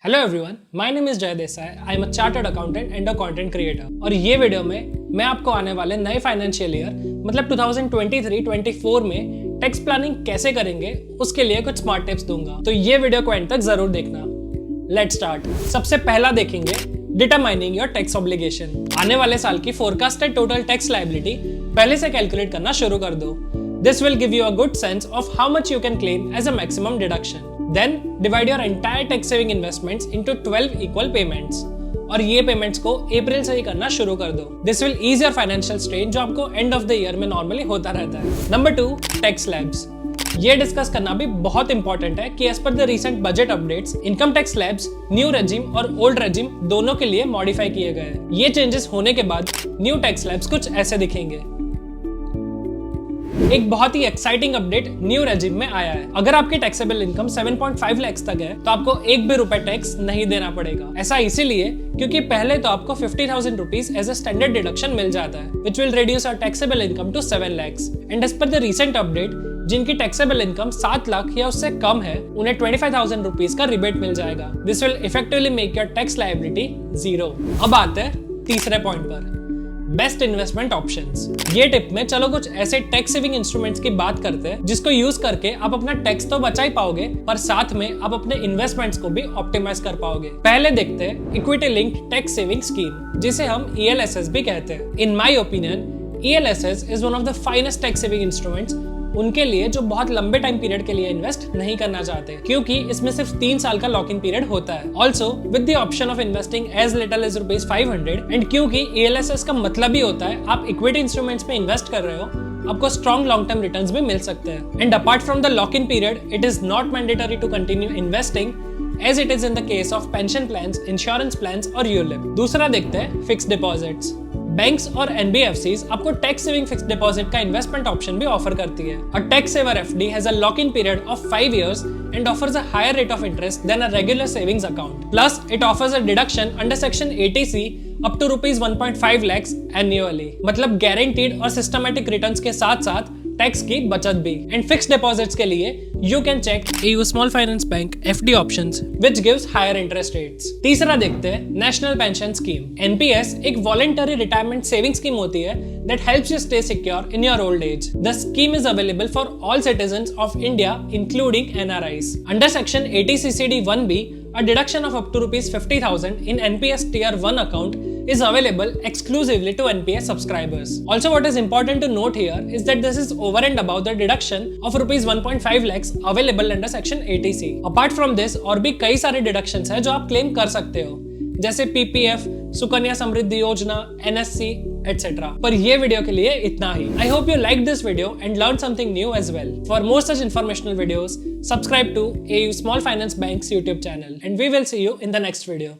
Hello everyone, my name is Jay Desai. I am a chartered accountant and a content creator. और ये video में मैं आपको आने वाले नए फाइनेंशियल ईयर मतलब 2023-24 में टैक्स प्लानिंग कैसे करेंगे उसके लिए कुछ स्मार्ट टिप्स दूंगा। तो ये वीडियो को एंड तक जरूर देखना। Let's start. सबसे पहला देखेंगे डिटरमाइनिंग योर टैक्स ऑब्लिगेशन। आने वाले साल की फोरकास्टेड टोटल टैक्स लायबिलिटी पहले से कैलकुलेट करना शुरू कर दो। This will give you a good sense of how much you can claim as a maximum deduction. Then divide your entire tax saving investments into 12 equal payments. और ये payments को अप्रैल से ही करना शुरू कर दो। This will ease your financial strain जो आपको एंड ऑफ द ईयर में नॉर्मली होता रहता है। Number 2, tax slabs. ये डिस्कस करना भी बहुत इंपॉर्टेंट है कि as per the recent budget updates income tax slabs new regime और ओल्ड रेजिम दोनों के लिए मॉडिफाई किए गए हैं। ये चेंजेस होने के बाद न्यू टैक्स स्लैब्स कुछ ऐसे दिखेंगे। एक बहुत ही एक्साइटिंग अपडेट न्यू रेजिम में आया है। अगर आपकी टैक्सेबल इनकम 7.5 लाख तक है तो आपको एक भी रुपए टैक्स नहीं देना पड़ेगा। ऐसा इसीलिए क्योंकि पहले तो आपको 50,000 rupees as a standard deduction मिल जाता है, which will reduce our taxable income to 7 lakhs। And as per the recent update जिनकी टैक्सेबल इनकम 7 लाख या उससे कम है उन्हें 25,000 रुपीज का रिबेट मिल जाएगा। This will effectively make your tax liability 0। अब आते हैं तीसरे पॉइंट पर, बेस्ट इन्वेस्टमेंट ऑप्शंस। ये टिप में चलो कुछ ऐसे टैक्स सेविंग इंस्ट्रूमेंट्स की बात करते हैं जिसको यूज करके आप अपना टैक्स तो बचा ही पाओगे पर साथ में आप अपने इन्वेस्टमेंट्स को भी ऑप्टिमाइज कर पाओगे। पहले देखते हैं equity linked tax saving scheme, जिसे हम ELSS भी कहते हैं। In my opinion ELSS is one of the finest tax saving instruments उनके लिए जो बहुत लंबे टाइम पीरियड के लिए इन्वेस्ट नहीं करना चाहते, क्योंकि इसमें सिर्फ 3 साल का लॉक इन पीरियड होता है। Also with the option of investing as little as ₹500। And क्योंकि ELSS का मतलब ही होता है आप इक्विटी इंस्ट्रूमेंट्स में इन्वेस्ट कर रहे हो, आपको स्ट्रॉन्ग लॉन्ग टर्म रिटर्न्स भी मिल सकते हैं। And apart from the lock in period it is not mandatory to continue investing as it is in the case of pension plans, insurance plans और ULIP। दूसरा देखते हैं फिक्स्ड डिपॉजिट्स। बैंक्स और NBFCs आपको टैक्स सेविंग फिक्स्ड डिपॉजिट का investment option भी offer करती है। A tax saver FD has a lock-in period of 5 years and offers a higher rate of interest than a regular savings account. Plus, it offers a deduction under Section 80C up to ₹1.5 lakhs annually। मतलब guaranteed और systematic returns के साथ-साथ tax की बचत भी। And fixed deposits के लिए you can check AU small finance bank FD options which gives higher interest rates. तीसरा देखते हैं नेशनल पेंशन स्कीम। NPS एक वॉलंटरी रिटायरमेंट सेविंग स्कीम होती है that helps you stay secure in your old age. The scheme is available for all citizens of India including NRIs. Under Section 80CCD 1B, a deduction of up to ₹50,000 in NPS Tier 1 account is available exclusively to NPS subscribers. Also, what is important to note here is that this is over and above the deduction of ₹1.5 lakhs available under Section 80C. Apart from this, और भी कई सारे deductions हैं जो आप claim कर सकते हो, जैसे PPF, सुकन्या समृद्धि योजना, NSC, etc. पर ये वीडियो के लिए इतना ही। I hope you liked this video and learned something new as well. For more such informational videos, subscribe to AU Small Finance Bank's YouTube channel and we will see you in the next video.